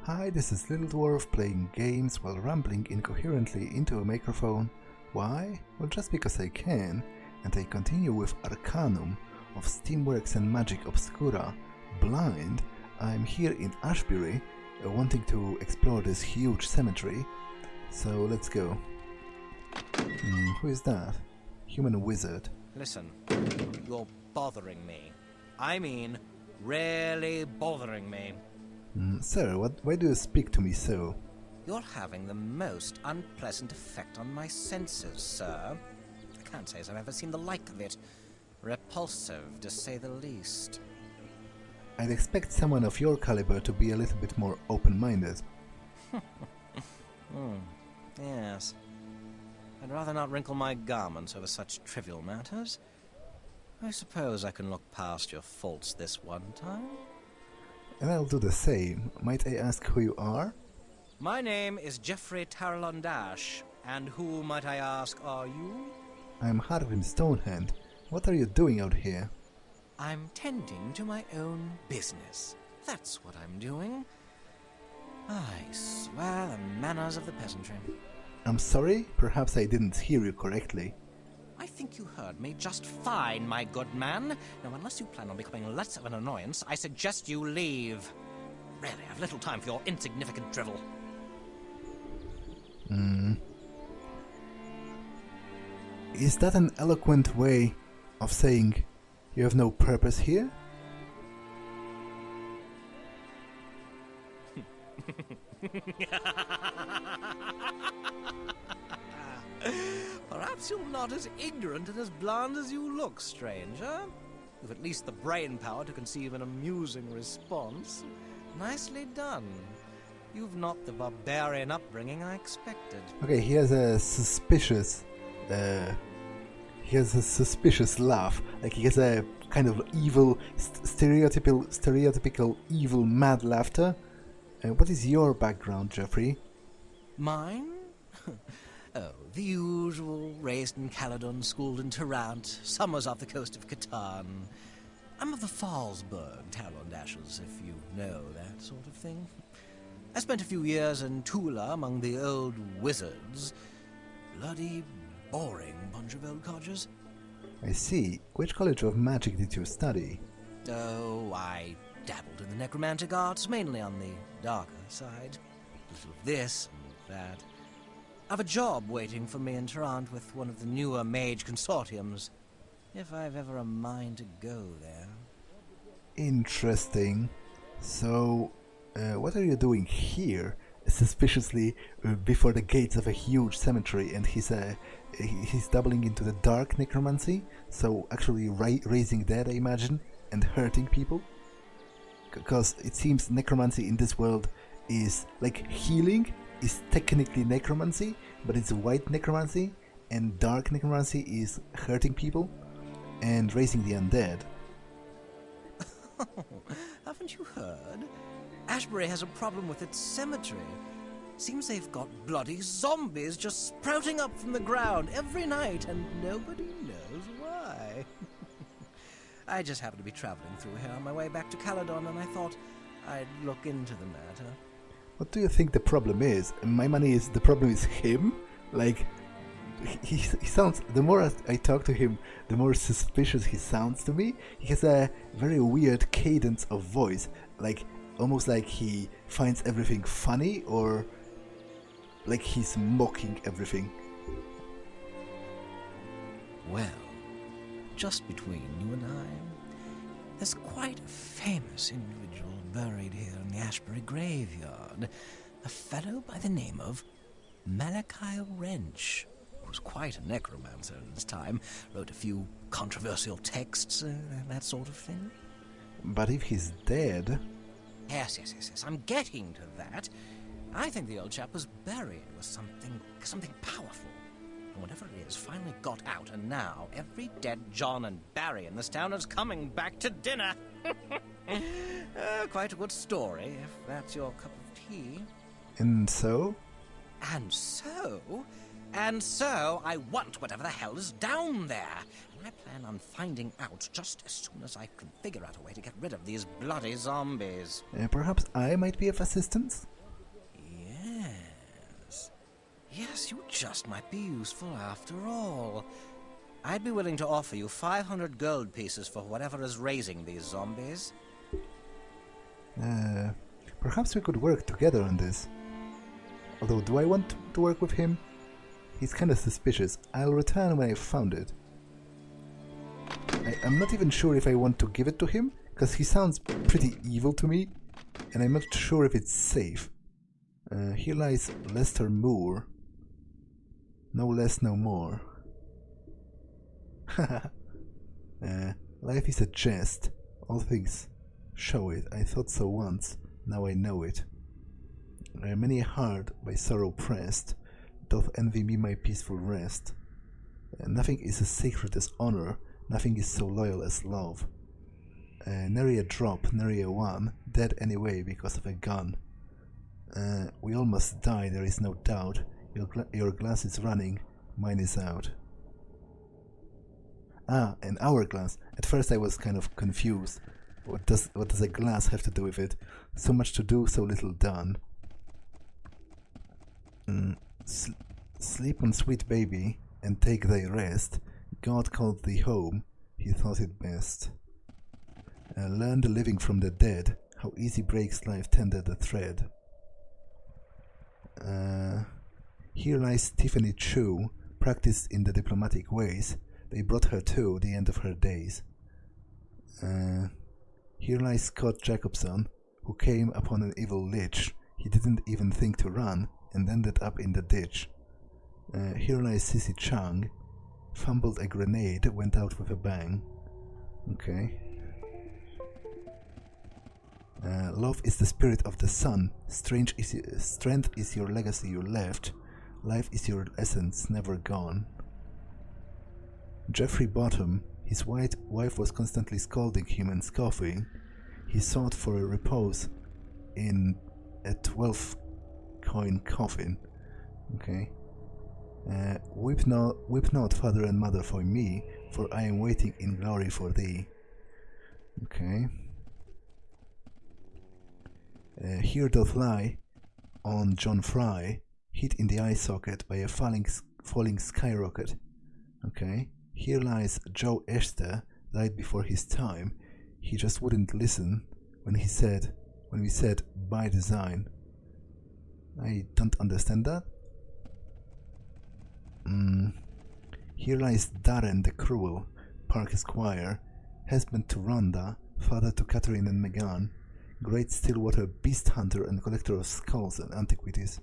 Hi, this is Little Dwarf playing games while rambling incoherently into a microphone. Why? Well, just because I can, and I continue with Arcanum of Steamworks and Magick Obscura. Blind, I'm here in Ashbury, wanting to explore this huge cemetery. So let's go. Who is that? Human wizard. Listen, you're bothering me. I mean, really bothering me. Sir, why do you speak to me so? You're having the most unpleasant effect on my senses, sir. I can't say as I've ever seen the like of it. Repulsive, to say the least. I'd expect someone of your caliber to be a little bit more open-minded. Yes. I'd rather not wrinkle my garments over such trivial matters. I suppose I can look past your faults this one time. And I'll do the same. Might I ask who you are? My name is Geoffrey Tarlondash, and who, might I ask, are you? I'm Harvin Stonehand. What are you doing out here? I'm tending to my own business. That's what I'm doing. I swear the manners of the peasantry. I'm sorry, perhaps I didn't hear you correctly. I think you heard me just fine, my good man. Now, unless you plan on becoming less of an annoyance, I suggest you leave. Really, I've little time for your insignificant drivel. Is that an eloquent way of saying you have no purpose here? Perhaps you're not as ignorant and as bland as you look, stranger. You've at least the brain power to conceive an amusing response. Nicely done. You've not the barbarian upbringing I expected. Okay, he has a suspicious laugh. Like he has a kind of evil, stereotypical evil mad laughter. What is your background, Geoffrey? Mine? Oh, the usual. Raised in Caledon, schooled in Tarrant, summers off the coast of Catan. I'm of the Fallsburg Tarlondashes, if you know that sort of thing. I spent a few years in Tula among the old wizards. Bloody boring bunch of old codgers. I see. Which college of magic did you study? Oh, I dabbled in the necromantic arts, mainly on the darker side. A little of this and that. I've a job waiting for me in Tarrant with one of the newer mage consortiums, if I've ever a mind to go there. Interesting. So, what are you doing here, suspiciously before the gates of a huge cemetery? And he's doubling into the dark necromancy, so actually raising dead, I imagine, and hurting people? Because it seems necromancy in this world is like healing is technically necromancy, but it's white necromancy, and dark necromancy is hurting people and raising the undead. Haven't you heard? Ashbury has a problem with its cemetery. Seems they've got bloody zombies just sprouting up from the ground every night, and nobody knows why. I just happened to be traveling through here on my way back to Caledon, and I thought I'd look into the matter. What do you think the problem is? My money is the problem is him? Like, he sounds, the more I talk to him, the more suspicious he sounds to me. He has a very weird cadence of voice, like almost like he finds everything funny, or like he's mocking everything. Well, just between you and I, there's quite a famous individual buried here in the Ashbury graveyard. A fellow by the name of Malachi Wrench, who was quite a necromancer in his time, wrote a few controversial texts, that sort of thing. But if he's dead... Yes, I'm getting to that. I think the old chap was buried with something powerful. And whatever it is finally got out, and now every dead John and Barry in this town is coming back to dinner. Quite a good story, if that's your cup of tea. And so? And so, I want whatever the hell is down there. And I plan on finding out just as soon as I can figure out a way to get rid of these bloody zombies. Perhaps I might be of assistance? Yes, you just might be useful after all. I'd be willing to offer you 500 gold pieces for whatever is raising these zombies. Perhaps we could work together on this. Although, do I want to work with him? He's kinda suspicious. I'll return when I've found it. I'm not even sure if I want to give it to him, because he sounds pretty evil to me, and I'm not sure if it's safe. Here lies Lester Moore. No less, no more. Life is a jest. All things show it. I thought so once, now I know it. Many a heart by sorrow pressed doth envy me my peaceful rest. Nothing is as sacred as honor, nothing is so loyal as love. Nary a drop, nary a one, dead anyway because of a gun. We all must die, there is no doubt. Your glass is running, mine is out. Ah, an hourglass. At first I was kind of confused. What does a glass have to do with it? So much to do, so little done. Sleep on, sweet baby, and take thy rest. God called thee home, he thought it best. Learn the living from the dead, how easy breaks life tender the thread. Here lies Tiffany Chu, practiced in the diplomatic ways. They brought her to the end of her days. Here lies Scott Jacobson, who came upon an evil lich. He didn't even think to run, and ended up in the ditch. Here lies Sissy Chung, fumbled a grenade, went out with a bang. Okay. Love is the spirit of the sun. Strength is your legacy you left. Life is your essence, never gone. Jeffrey Bottom, his white wife was constantly scolding him and scoffing. He sought for a repose in a 12-coin coffin. Okay. Weep not, father and mother, for me, for I am waiting in glory for thee. Okay. Here doth lie, on John Fry, hit in the eye socket by a falling skyrocket. Okay. Here lies Joe Eshter, died before his time. He just wouldn't listen when we said by design. I don't understand that. Here lies Darren the Cruel, Park Esquire, husband to Rhonda, father to Catherine and Megan, great Stillwater beast hunter and collector of skulls and antiquities.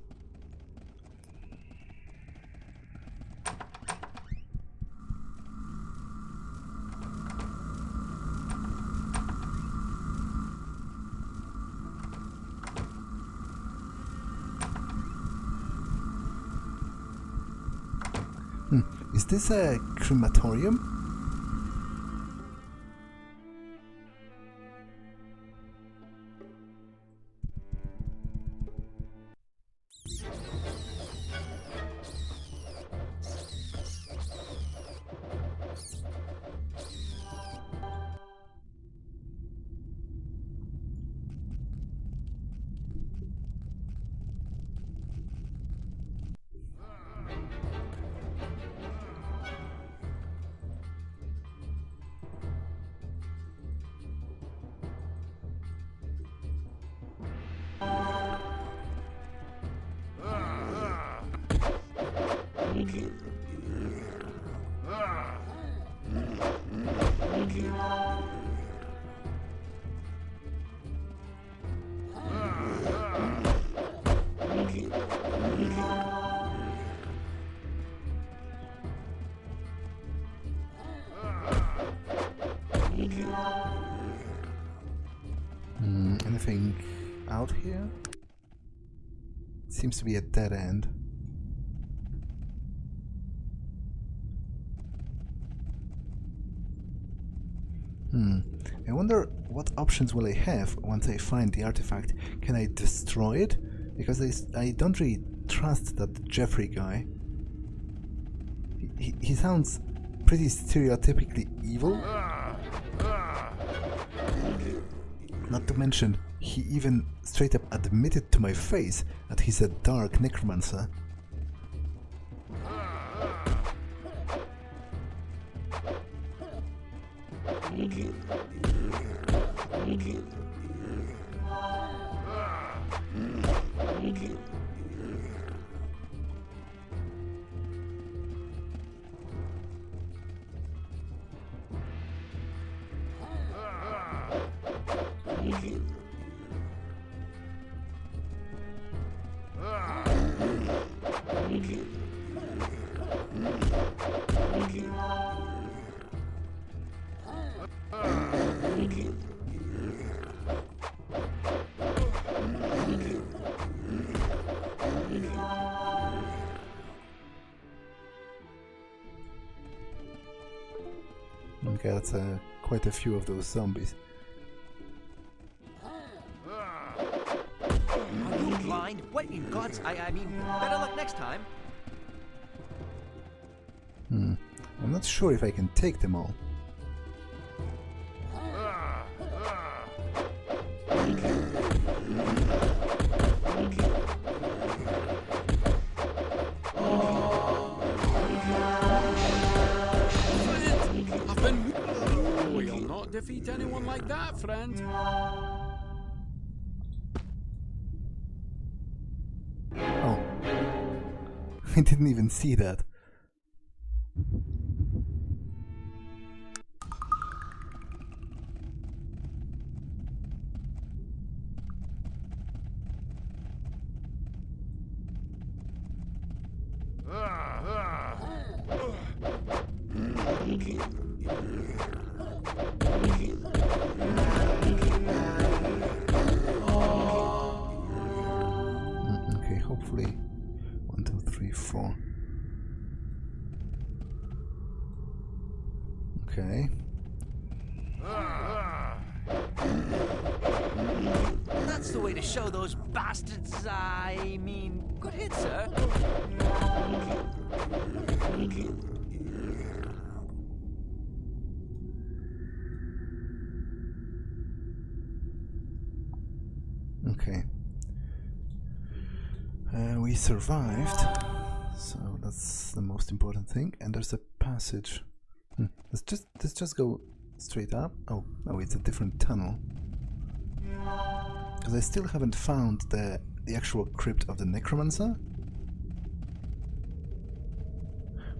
Is this a crematorium? Anything out here? Seems to be a dead end. I wonder what options will I have once I find the artifact. Can I destroy it? Because I don't really trust that Jeffrey guy. He sounds pretty stereotypically evil. Not to mention, he even straight up admitted to my face that he's a dark necromancer. Okay, that's quite a few of those zombies. Are you blind? What in God's... I mean, better luck next time. I'm not sure if I can take them all. We'll not defeat anyone like that, friend. Oh. I didn't even see that. Okay, hopefully 1, 2, 3, 4. Okay. That's the way to show those bastards. I mean, good hit, sir. Okay. We survived, so that's the most important thing. And there's a passage. Let's just go straight up. Oh, no, it's a different tunnel. Because I still haven't found the actual crypt of the necromancer.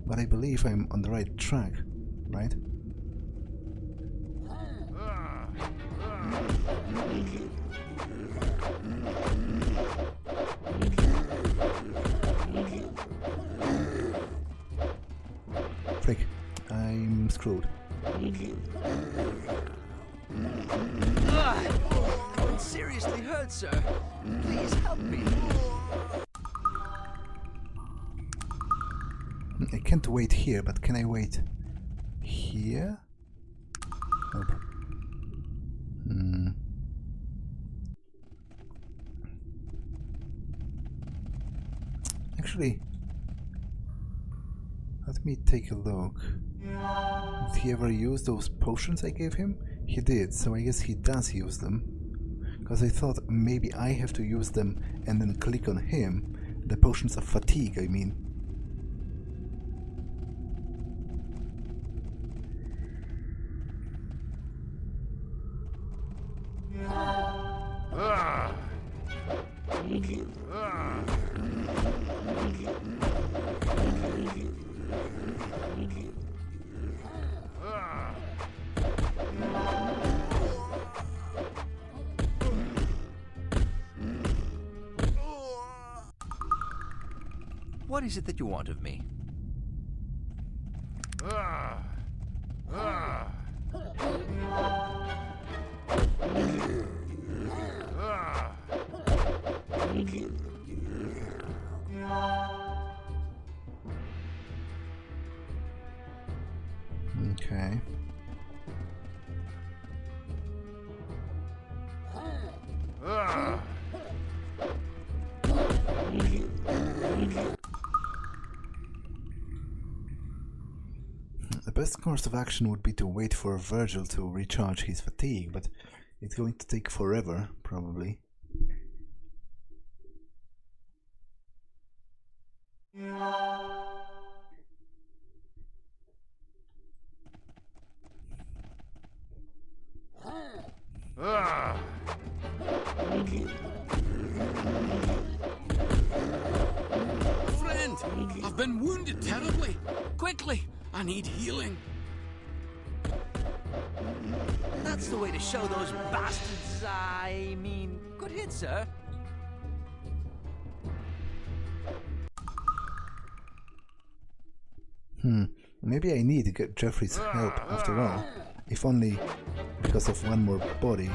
But I believe I'm on the right track, right? Frick, I'm screwed. I'm seriously hurt, sir. Please help me. I can't wait here, but can I wait here? Nope. Actually, let me take a look. Did he ever use those potions I gave him? He did, so I guess he does use them. Because I thought maybe I have to use them and then click on him. The potions of fatigue, I mean. What is it that you want of me? Okay. The best course of action would be to wait for Virgil to recharge his fatigue, but it's going to take forever, probably. wounded terribly. Quickly, I need healing. That's the way to show those bastards, I mean, good hit, sir. Maybe I need to get Jeffrey's help after all, if only because of one more body.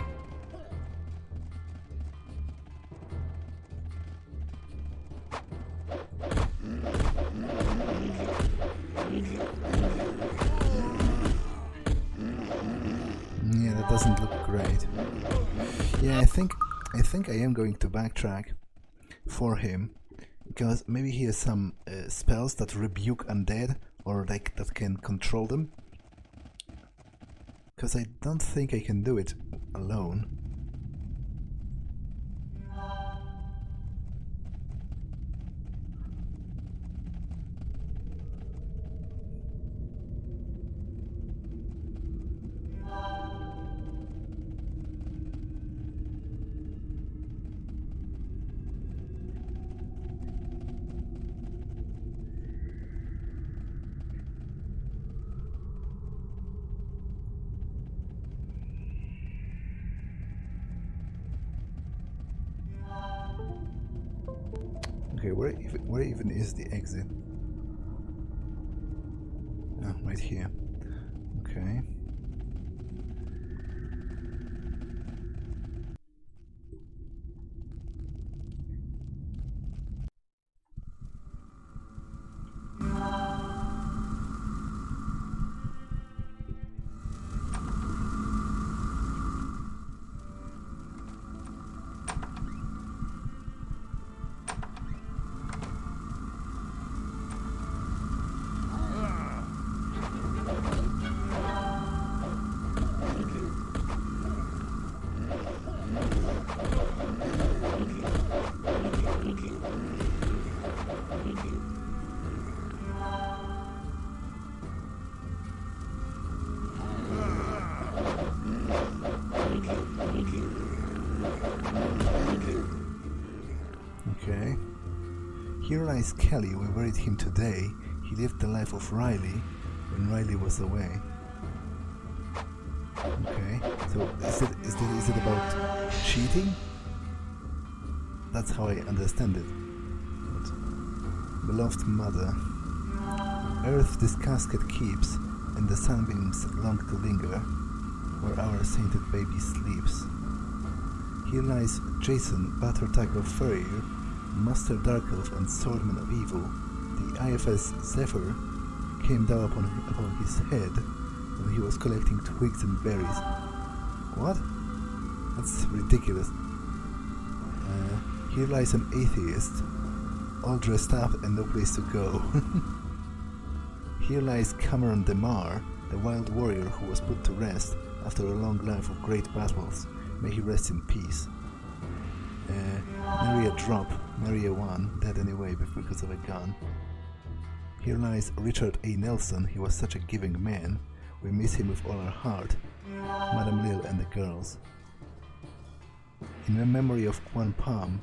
Yeah, that doesn't look great. Yeah, I think I am going to backtrack for him, because maybe he has some spells that rebuke undead, or like that can control them. Because I don't think I can do it alone. Okay, where even is the exit? Oh, right here. Okay. Okay. Here lies Kelly. We buried him today. He lived the life of Riley when Riley was away. Okay. So is it about cheating? That's how I understand it. But, beloved mother, earth this casket keeps, and the sunbeams long to linger, where our sainted baby sleeps. Here lies Jason, Battle-Tackle Furrier, Master Dark Elf and Swordman of Evil. The IFS Zephyr came down upon his head when he was collecting twigs and berries. What? That's ridiculous. Here lies an atheist, all dressed up and no place to go. Here lies Cameron DeMar, the wild warrior who was put to rest after a long life of great battles. May he rest in peace. Nary a drop, nary a one, dead anyway because of a gun. Here lies Richard A. Nelson. He was such a giving man. We miss him with all our heart. Madame Lil and the girls. In the memory of Quan Palm,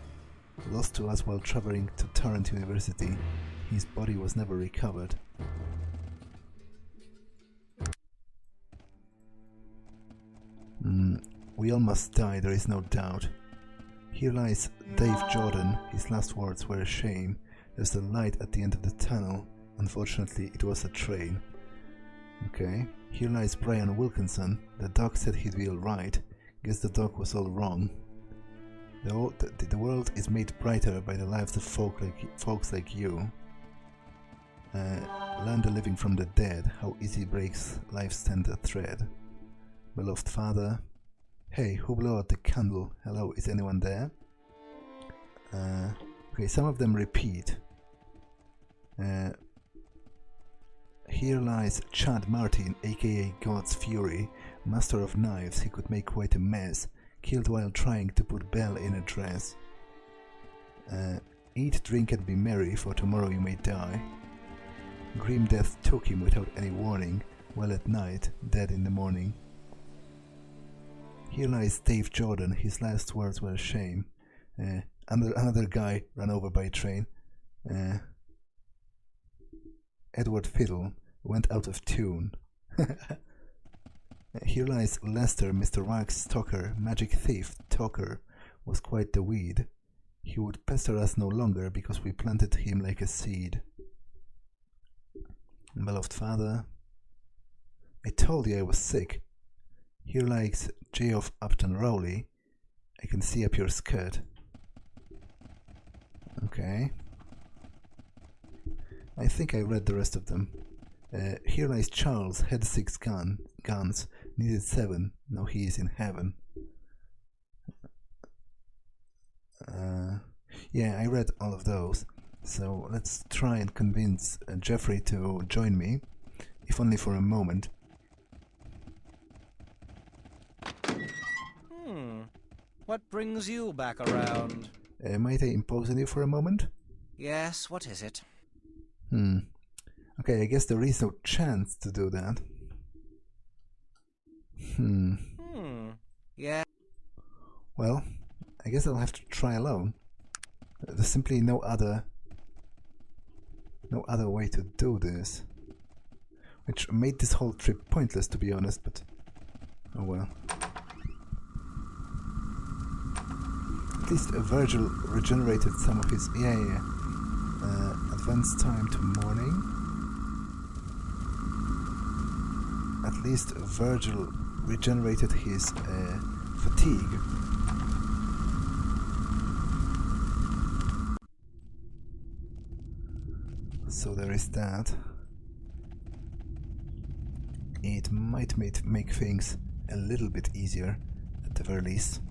lost to us while traveling to Tarrant University, his body was never recovered. We all must die, there is no doubt. Here lies Dave Jordan. His last words were a shame. There's a light at the end of the tunnel. Unfortunately, it was a train. Okay. Here lies Brian Wilkinson. The doc said he'd be alright. Guess the doc was all wrong. The world is made brighter by the lives of folks like you. Learn the living from the dead. How easy breaks life's tender thread. Beloved father. Hey, who blew out the candle? Hello, is anyone there? Okay, some of them repeat. Here lies Chad Martin, aka God's Fury, master of knives. He could make quite a mess, killed while trying to put Belle in a dress. Eat, drink and be merry, for tomorrow you may die. Grim death took him without any warning, well at night, dead in the morning. Here lies Dave Jordan. His last words were a shame. Another guy ran over by a train. Edward Fiddle went out of tune. Here lies Lester, Mr. Rags Stalker, Magic Thief, Talker, was quite the weed. He would pester us no longer because we planted him like a seed. Beloved father, I told you I was sick. Here lies J of Upton Rowley. I can see up your skirt. Okay. I think I read the rest of them. Here lies Charles, had 6 guns, needed 7, now he is in heaven. Yeah, I read all of those, so let's try and convince Jeffrey to join me, if only for a moment. What brings you back around? Might I impose on you for a moment? Yes, what is it? Okay, I guess there is no chance to do that. Yeah. Well, I guess I'll have to try alone. There's simply no other way to do this. Which made this whole trip pointless, to be honest, but oh well. At least Virgil regenerated some of his... Yeah. Advance time to morning. At least Virgil regenerated his fatigue. So there is that. It might make things a little bit easier, at the very least.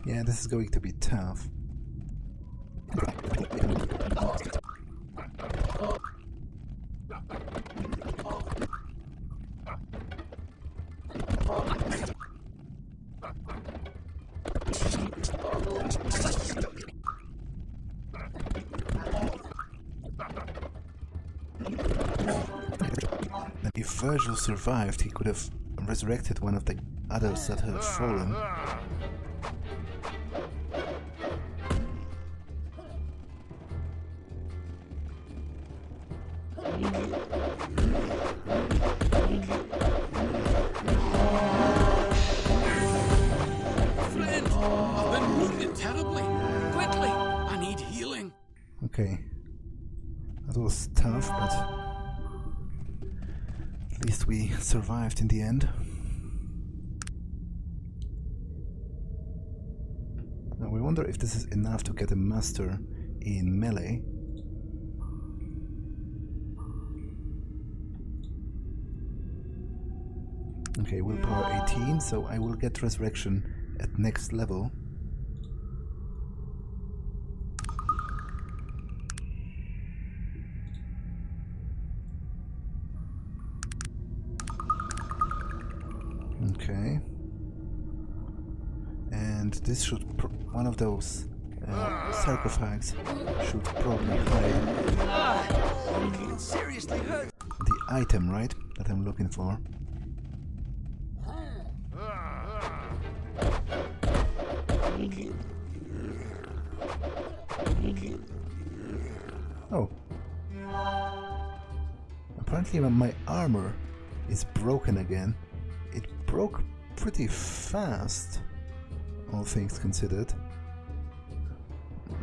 Yeah, this is going to be tough. If Virgil survived, he could have resurrected one of the others that had fallen. Friend, I've been wounded terribly. Quickly, I need healing. Okay. That was tough, but at least we survived in the end. Now we wonder if this is enough to get a master in melee. Okay, willpower 18, so I will get resurrection at next level. Okay. And this should... one of those sarcophags should probably hide... It seriously hurts. the item, right? That I'm looking for. Oh. Apparently my armor is broken again. It broke pretty fast, all things considered.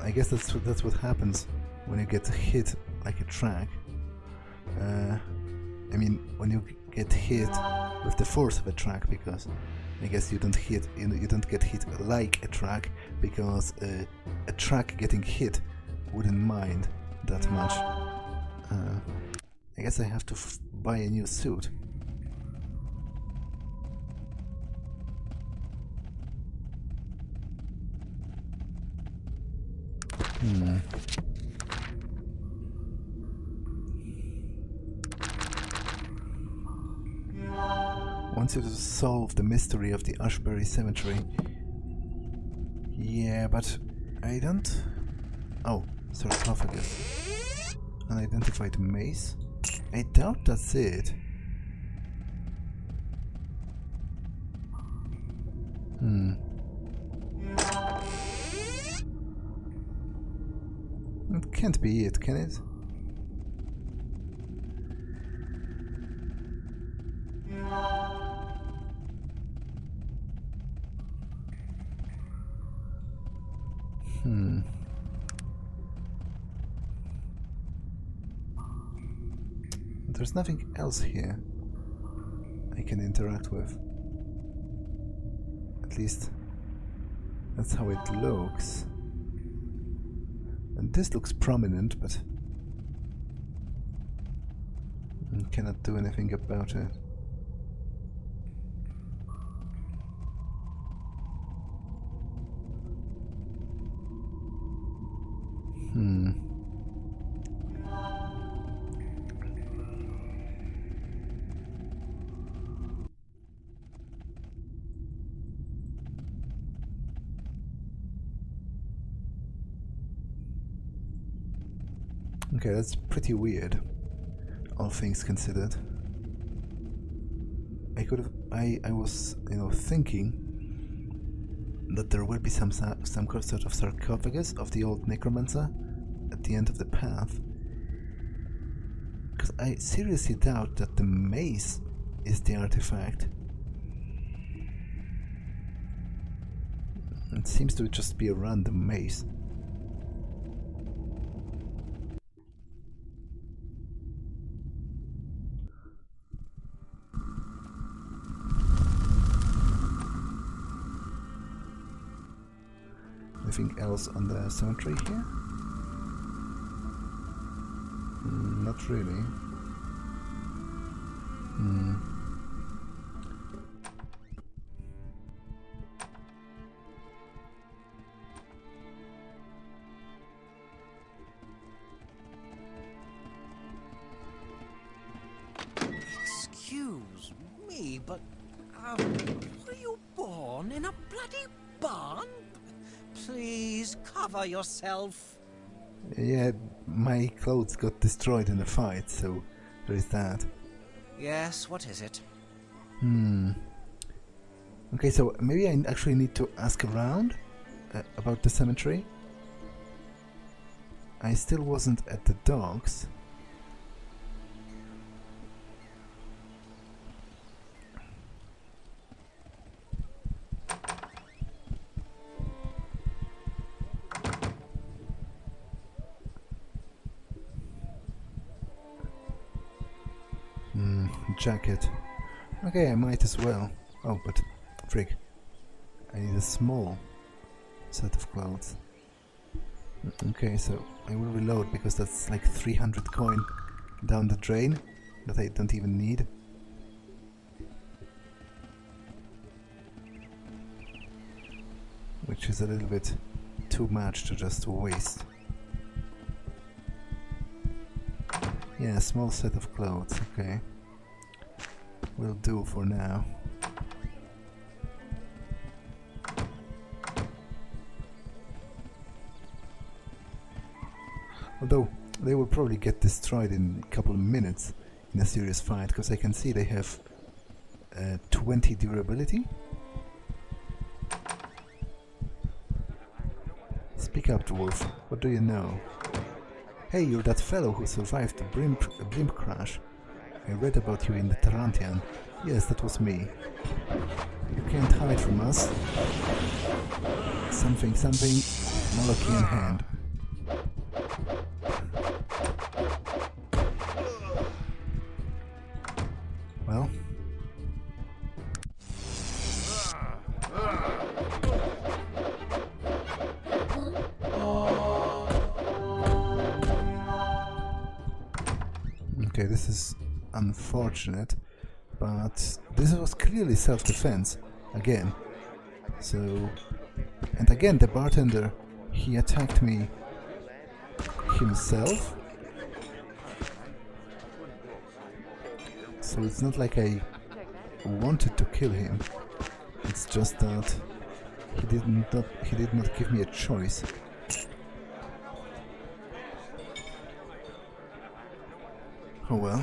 I guess that's what happens when you get hit like a track. I mean, when you get hit with the force of a track, because I guess you don't get hit like a track, because a track getting hit wouldn't mind that much. I guess I have to buy a new suit. Once you solve the mystery of the Ashbury Cementary. Yeah, but I don't... Oh, sarcophagus. Unidentified mace? I doubt that's it. It can't be it, can it? There's nothing else here I can interact with. At least that's how it looks. And this looks prominent, but I cannot do anything about it. Okay, that's pretty weird, all things considered. I was, thinking that there will be some sort of sarcophagus of the old necromancer at the end of the path. Because I seriously doubt that the mace is the artifact. It seems to just be a random mace. Anything else on the cemetery here? Not really. Excuse me, but were you born in a bloody barn? Please cover yourself. Yeah, my clothes got destroyed in a fight, so there is that. Yes, what is it? Okay, so maybe I actually need to ask around about the cemetery. I still wasn't at the docks. Jacket. Okay, I might as well. Oh, but frig. I need a small set of clothes. Okay, so I will reload because that's like 300 coin down the drain that I don't even need. Which is a little bit too much to just waste. Yeah, small set of clothes, okay. Will do for now. Although they will probably get destroyed in a couple of minutes in a serious fight, because I can see they have 20 durability. Speak up, dwarf. What do you know? Hey, you're that fellow who survived a blimp crash. I read about you in the Tarantian. Yes, that was me. You can't hide from us. Something, Moloch in hand. Okay, this is unfortunate, but this was clearly self-defense, again. So... and again, the bartender, he attacked me himself. So it's not like I wanted to kill him. It's just that he did not give me a choice. Oh well.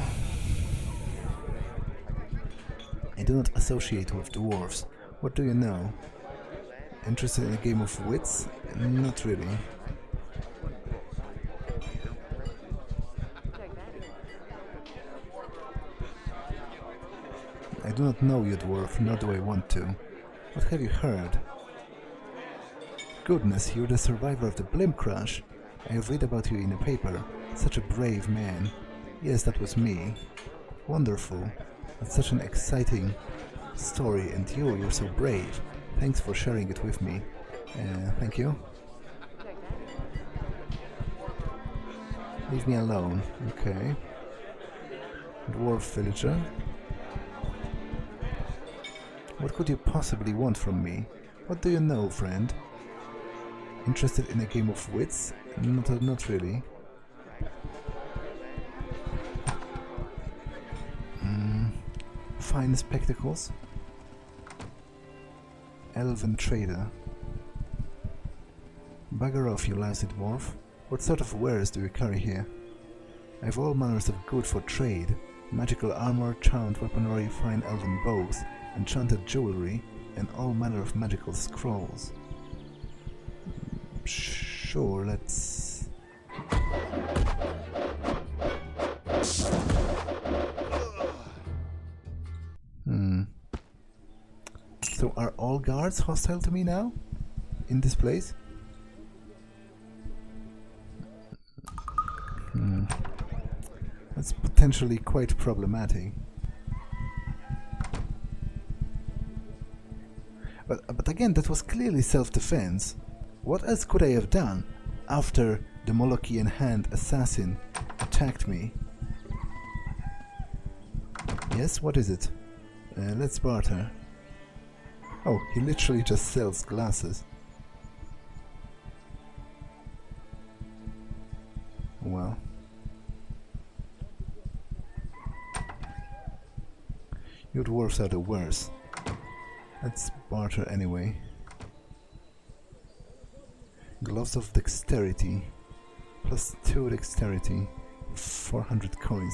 I do not associate with dwarves. What do you know? Interested in a game of wits? Not really. I do not know you, dwarf, nor do I want to. What have you heard? Goodness, you're the survivor of the blimp crash. I have read about you in a paper. Such a brave man. Yes, that was me. Wonderful. That's such an exciting story, and you're so brave. Thanks for sharing it with me. Thank you. Leave me alone. Okay. Dwarf villager. What could you possibly want from me? What do you know, friend? Interested in a game of wits? Not really. Fine spectacles. Elven trader. Bugger off, you lousy dwarf. What sort of wares do you carry here? I have all manners of good for trade. Magical armor, charmed weaponry, fine elven bows, enchanted jewelry, and all manner of magical scrolls. Sure, let's... So are all guards hostile to me now? In this place? That's potentially quite problematic. But again, that was clearly self-defense. What else could I have done after the Molochian hand assassin attacked me? Yes, what is it? Let's barter. Oh, he literally just sells glasses. Well. You dwarves are the worst. Let's barter anyway. Gloves of dexterity. +2 dexterity. 400 coins.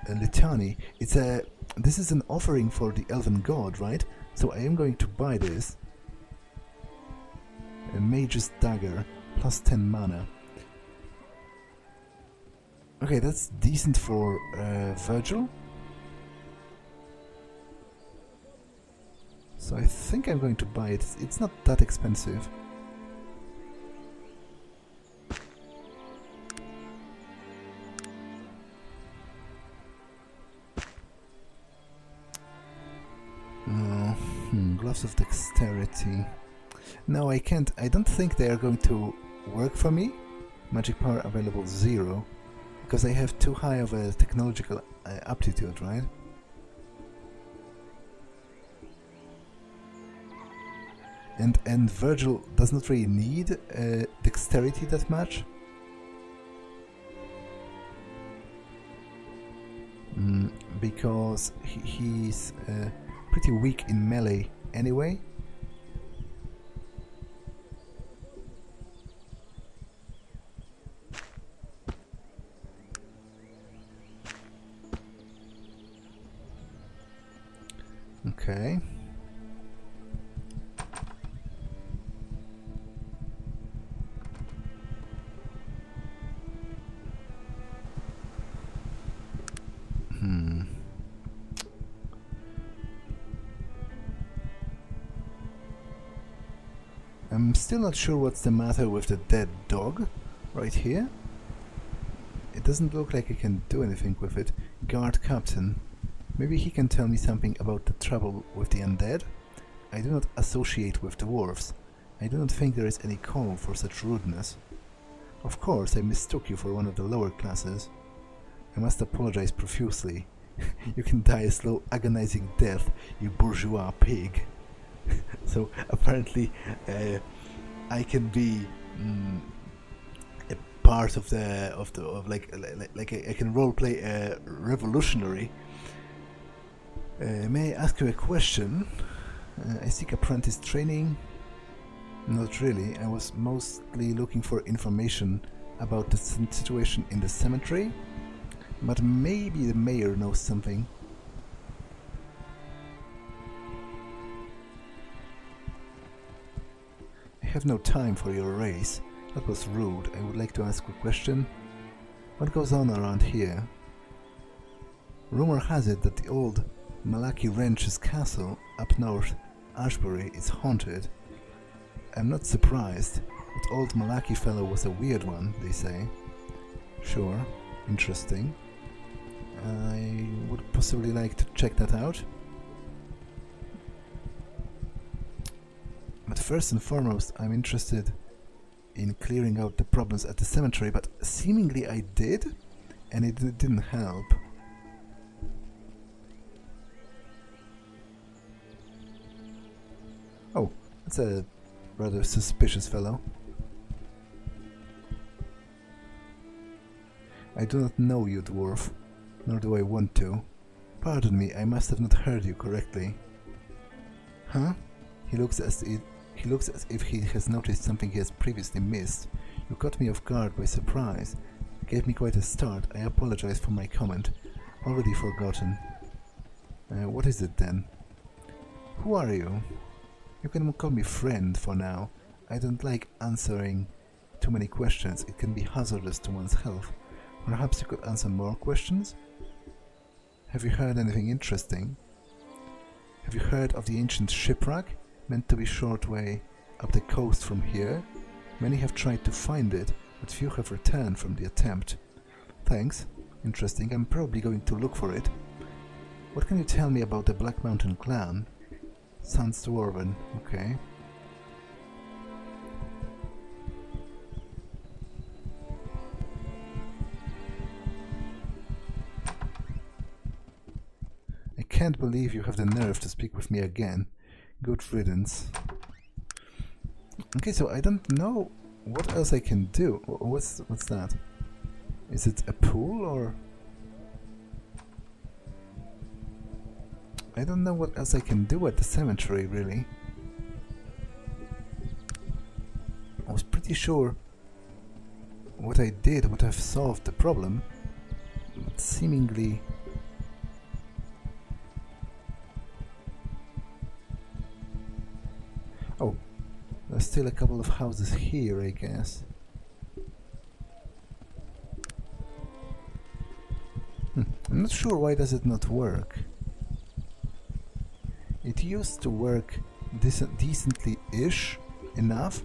Litany. It's a... This is an offering for the elven god, right? So I am going to buy this. A mage's dagger. +10 mana. Okay, that's decent for Virgil. So I think I'm going to buy it. It's not that expensive. Gloves of dexterity. No, I can't. I don't think they are going to work for me. Magic power available 0. Because I have too high of a technological aptitude, right? And Virgil does not really need dexterity that much. Because he's pretty weak in melee anyway. Okay. I'm still not sure what's the matter with the dead dog right here. It doesn't look like I can do anything with it. Guard captain. Maybe he can tell me something about the trouble with the undead? I do not associate with dwarves. I do not think there is any call for such rudeness. Of course, I mistook you for one of the lower classes. I must apologize profusely. You can die a slow, agonizing death, you bourgeois pig. So apparently, I can be a part of I can roleplay a revolutionary. May I ask you a question? I seek apprentice training. Not really. I was mostly looking for information about the situation in the cemetery, but maybe the mayor knows something. I have no time for your race. That was rude. I would like to ask a question. What goes on around here? Rumor has it that the old Malaki Wrench's castle up north, Ashbury, is haunted. I'm not surprised. That old Malaki fellow was a weird one, they say. Sure, interesting. I would possibly like to check that out. But first and foremost, I'm interested in clearing out the problems at the cemetery, but seemingly I did, and it didn't help. Oh, that's a rather suspicious fellow. I do not know you, dwarf, nor do I want to. Pardon me, I must have not heard you correctly. Huh? He looks as if he has noticed something he has previously missed. You caught me off guard by surprise. Gave me quite a start. I apologize for my comment. Already forgotten. What is it then? Who are you? You can call me friend for now. I don't like answering too many questions. It can be hazardous to one's health. Perhaps you could answer more questions? Have you heard anything interesting? Have you heard of the ancient shipwreck? Meant to be short way up the coast from here. Many have tried to find it, but few have returned from the attempt. Thanks. Interesting. I'm probably going to look for it. What can you tell me about the Black Mountain clan? Sounds dwarven. Okay. I can't believe you have the nerve to speak with me again. Good riddance. Okay, so I don't know what else I can do. What's that? Is it a pool or? I don't know what else I can do at the cemetery, really. I was pretty sure what I did would have solved the problem, but seemingly... Oh, there's still a couple of houses here, I guess. I'm not sure why does it not work. It used to work decently-ish enough.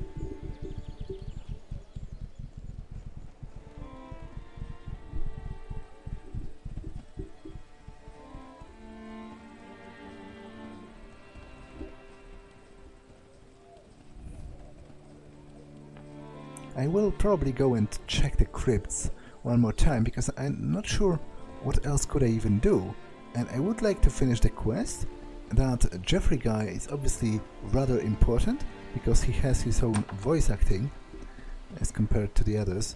I will probably go and check the crypts one more time because I'm not sure what else could I even do, and I would like to finish the quest. That Jeffrey guy is obviously rather important because he has his own voice acting as compared to the others.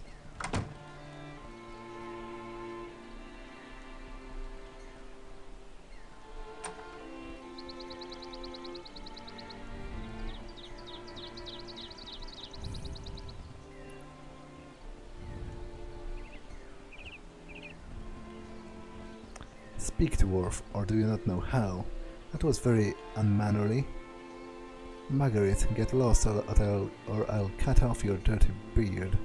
Speak, dwarf, or do you not know how? That was very unmannerly. Margaret, get lost or I'll cut off your dirty beard.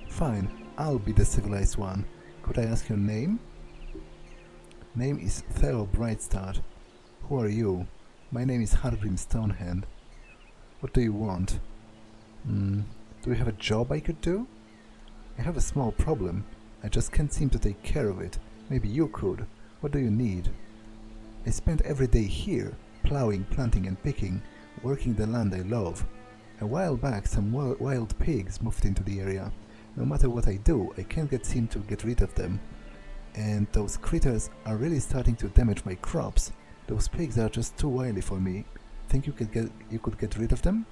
Fine, I'll be the civilized one. Could I ask your name? Name is Theo Brightstart. Who are you? My name is Hargrim Stonehand. What do you want? Do you have a job I could do? I have a small problem. I just can't seem to take care of it. Maybe you could. What do you need? I spend every day here, plowing, planting and picking, working the land I love. A while back some wild pigs moved into the area. No matter what I do, I can't seem to get rid of them. and those critters are really starting to damage my crops. Those pigs are just too wily for me. Think you could get rid of them?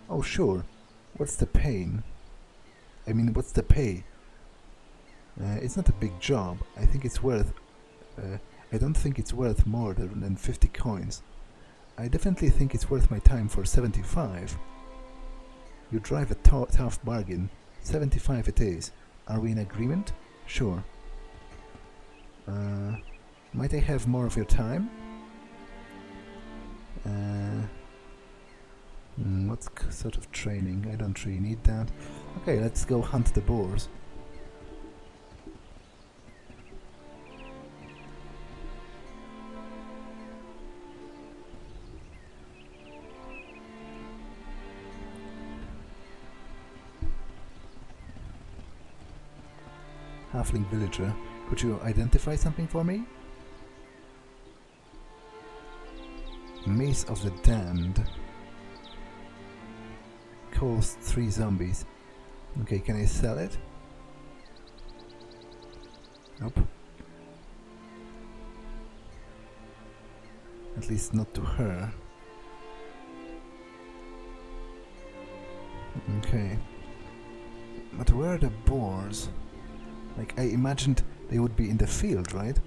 Oh sure. What's the pain? I mean, what's the pay? It's not a big job. I think it's worth... I don't think it's worth more than 50 coins. I definitely think it's worth my time for 75. You drive a tough bargain. 75 it is. Are we in agreement? Sure. Might I have more of your time? What sort of training? I don't really need that. Okay, let's go hunt the boars. Halfling villager, could you identify something for me? Mace of the Damned. Cost 3 zombies. Okay, can I sell it? Nope. At least not to her. Okay. But where are the boars? Like, I imagined they would be in the field, right?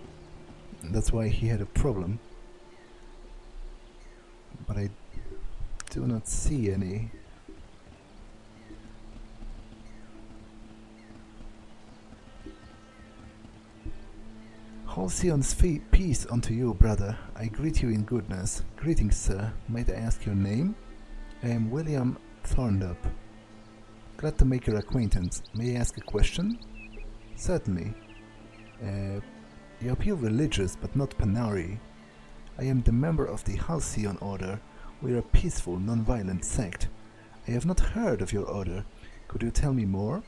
That's why he had a problem. But I do not see any. Halcyon's peace unto you, brother. I greet you in goodness. Greetings, sir. Might I ask your name? I am William Thorndup. Glad to make your acquaintance. May I ask a question? Certainly. You appear religious, but not Panari. I am the member of the Halcyon Order. We are a peaceful, non-violent sect. I have not heard of your order. Could you tell me more?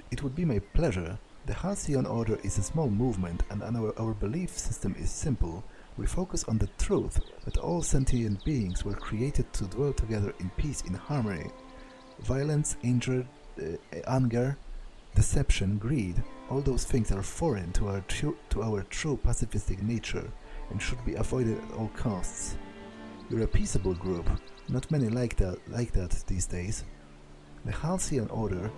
It would be my pleasure. The Halcyon Order is a small movement, and our belief system is simple. We focus on the truth that all sentient beings were created to dwell together in peace and harmony. Violence, anger, deception, greed, all those things are foreign to our true pacifistic nature and should be avoided at all costs. We're a peaceable group, not many like that these days. The Halcyon Order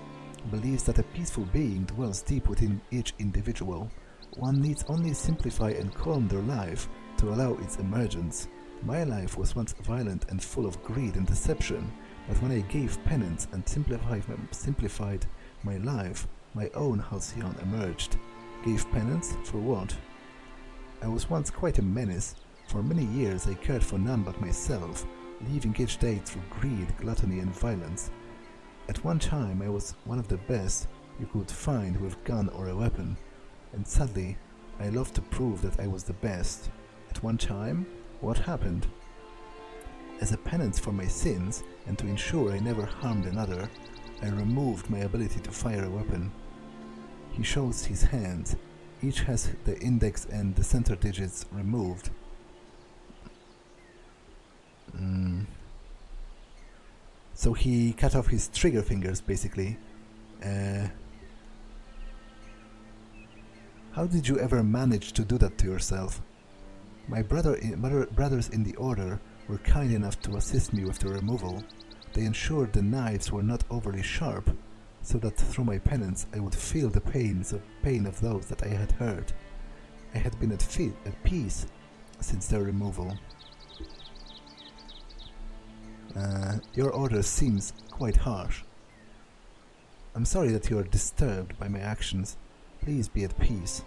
believes that a peaceful being dwells deep within each individual. One needs only simplify and calm their life to allow its emergence. My life was once violent and full of greed and deception, but when I gave penance and simplified my life, my own Halcyon emerged. Gave penance? For what? I was once quite a menace. For many years I cared for none but myself, living each day through greed, gluttony and violence. At one time I was one of the best you could find with gun or a weapon, and sadly I loved to prove that I was the best. At one time, what happened? As a penance for my sins, and to ensure I never harmed another, I removed my ability to fire a weapon. He shows his hands. Each has the index and the center digits removed. So he cut off his trigger fingers, basically. How did you ever manage to do that to yourself? My brothers in the Order were kind enough to assist me with the removal. They ensured the knives were not overly sharp, so that through my penance I would feel the pain of those that I had hurt. I had been at peace since their removal. Your order seems quite harsh. I'm sorry that you are disturbed by my actions. Please be at peace.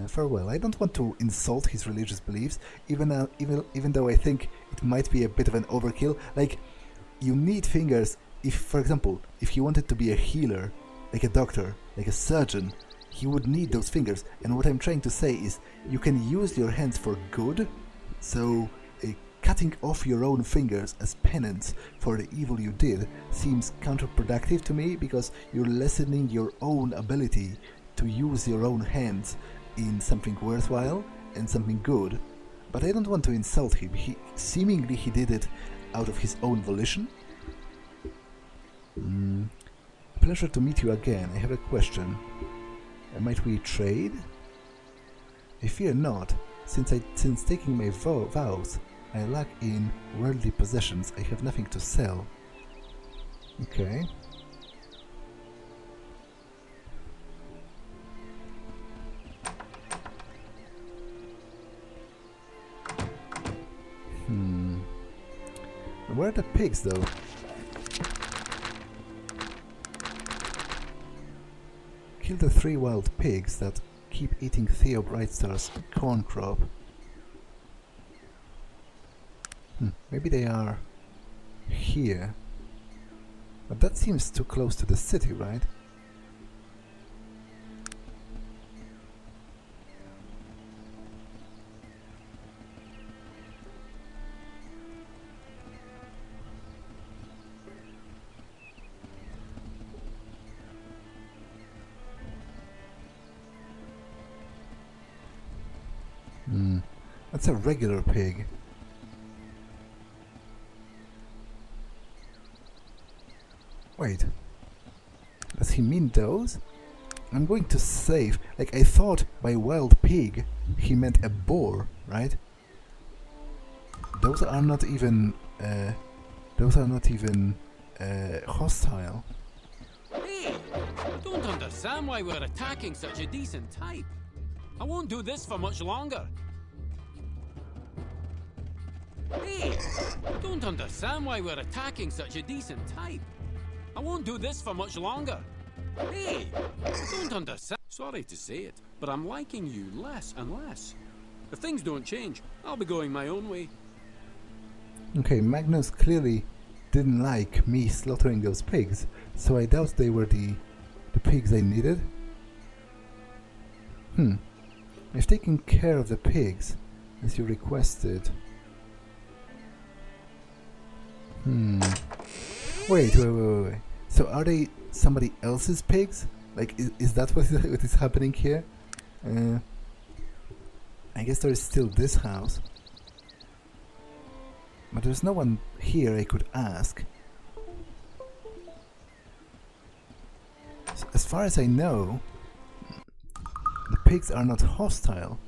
Farewell. I don't want to insult his religious beliefs, even though I think it might be a bit of an overkill. Like, you need fingers if, for example, if he wanted to be a healer, like a doctor, like a surgeon, he would need those fingers. And what I'm trying to say is, you can use your hands for good, so cutting off your own fingers as penance for the evil you did seems counterproductive to me, because you're lessening your own ability to use your own hands in something worthwhile and something good. But I don't want to insult him. Seemingly he did it out of his own volition. pleasure to meet you again. I have a question. Might we trade? I fear not. Since taking my vows, I lack in worldly possessions. I have nothing to sell. Okay. Where are the pigs, though? Kill the 3 wild pigs that keep eating Theo Brightstar's corn crop. Maybe they are here. But that seems too close to the city, right? That's a regular pig. Wait. Does he mean those? I'm going to save. Like, I thought by wild pig he meant a boar, right? Those are not even hostile. Hey! I don't understand why we're attacking such a decent type. I won't do this for much longer. Hey! I don't understand why we're attacking such a decent type. I won't do this for much longer. Hey! I don't understand. Sorry to say it, but I'm liking you less and less. If things don't change, I'll be going my own way. Okay, Magnus clearly didn't like me slaughtering those pigs, so I doubt they were the pigs I needed. I've taken care of the pigs, as you requested. Wait. So are they somebody else's pigs? Like, is that what is happening here? I guess there is still this house. But there's no one here I could ask. So as far as I know, the pigs are not hostile.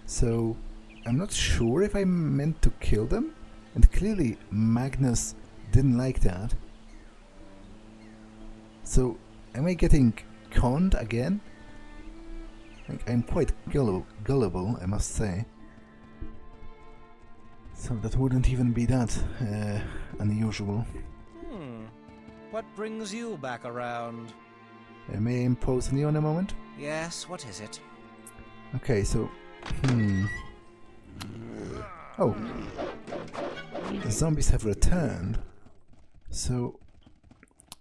So I'm not sure if I'm meant to kill them. And clearly Magnus didn't like that. So am I getting conned again? Like, I'm quite gullible, I must say. So that wouldn't even be that unusual. What brings you back around? May I impose on you in a moment? Yes, what is it? Okay, so... Oh. The zombies have returned. So...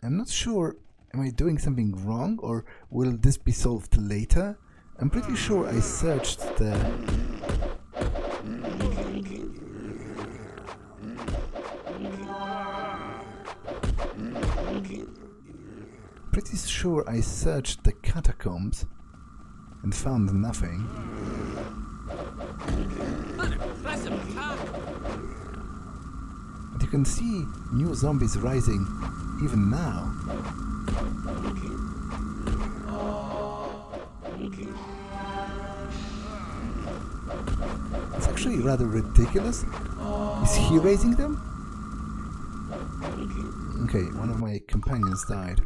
I'm not sure... Am I doing something wrong, or will this be solved later? I'm pretty sure I searched the... Pretty sure I searched the catacombs and found nothing. An impressive attack! But you can see new zombies rising even now. It's actually rather ridiculous. Is he raising them? Okay, one of my companions died.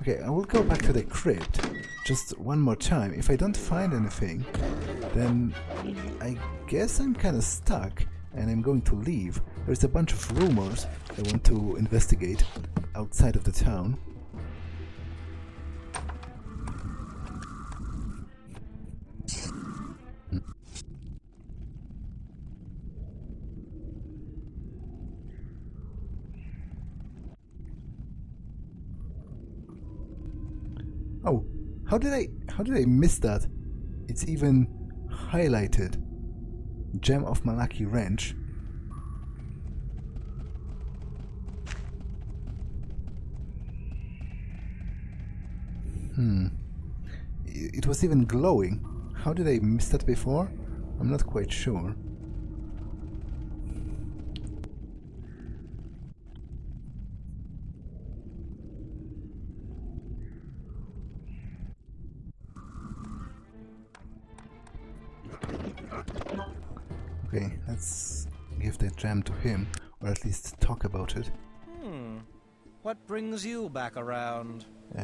Okay, I will go back to the crypt just one more time. If I don't find anything, then I guess I'm kind of stuck and I'm going to leave. There's a bunch of rumors I want to investigate outside of the town. Oh, how did I miss that? It's even highlighted. Gem of Malaki Wrench. It was even glowing. How did I miss that before? I'm not quite sure. Okay, let's give the gem to him, or at least talk about it. What brings you back around?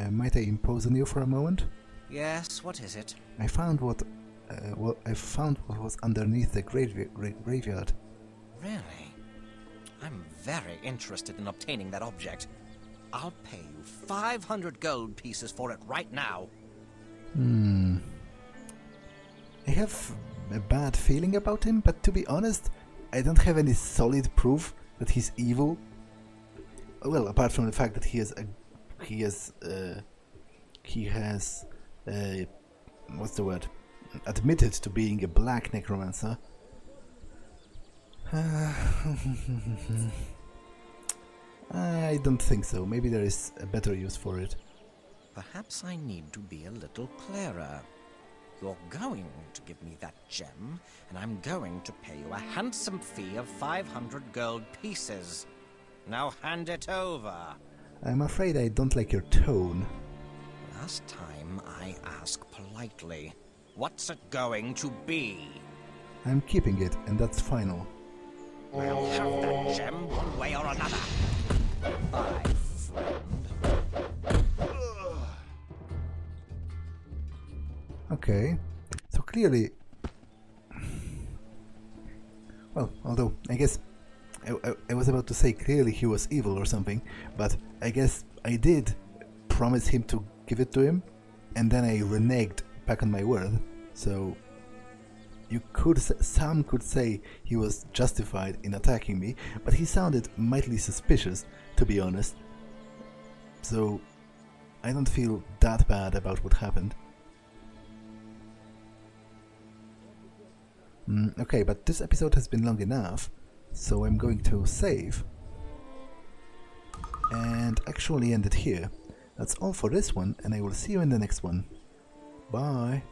Might I impose on you for a moment? Yes, what is it? I found what was underneath the graveyard. Really? I'm very interested in obtaining that object. I'll pay you 500 gold pieces for it right now. I have a bad feeling about him, but to be honest, I don't have any solid proof that he's evil. Well, apart from the fact that he has what's the word? Admitted to being a black necromancer. I don't think so. Maybe there is a better use for it. Perhaps I need to be a little clearer. You're going to give me that gem, and I'm going to pay you a handsome fee of 500 gold pieces. Now hand it over. I'm afraid I don't like your tone. Last time I asked politely. What's it going to be? I'm keeping it, and that's final. We'll have that gem one way or another. Bye, friend. Okay, so clearly... Well, although, I guess... I was about to say clearly he was evil or something, but I guess I did promise him to give it to him, and then I reneged back on my word, so... Some could say he was justified in attacking me, but he sounded mightily suspicious, to be honest. So, I don't feel that bad about what happened. Okay, but this episode has been long enough, so I'm going to save. And actually end it here. That's all for this one, and I will see you in the next one. Bye!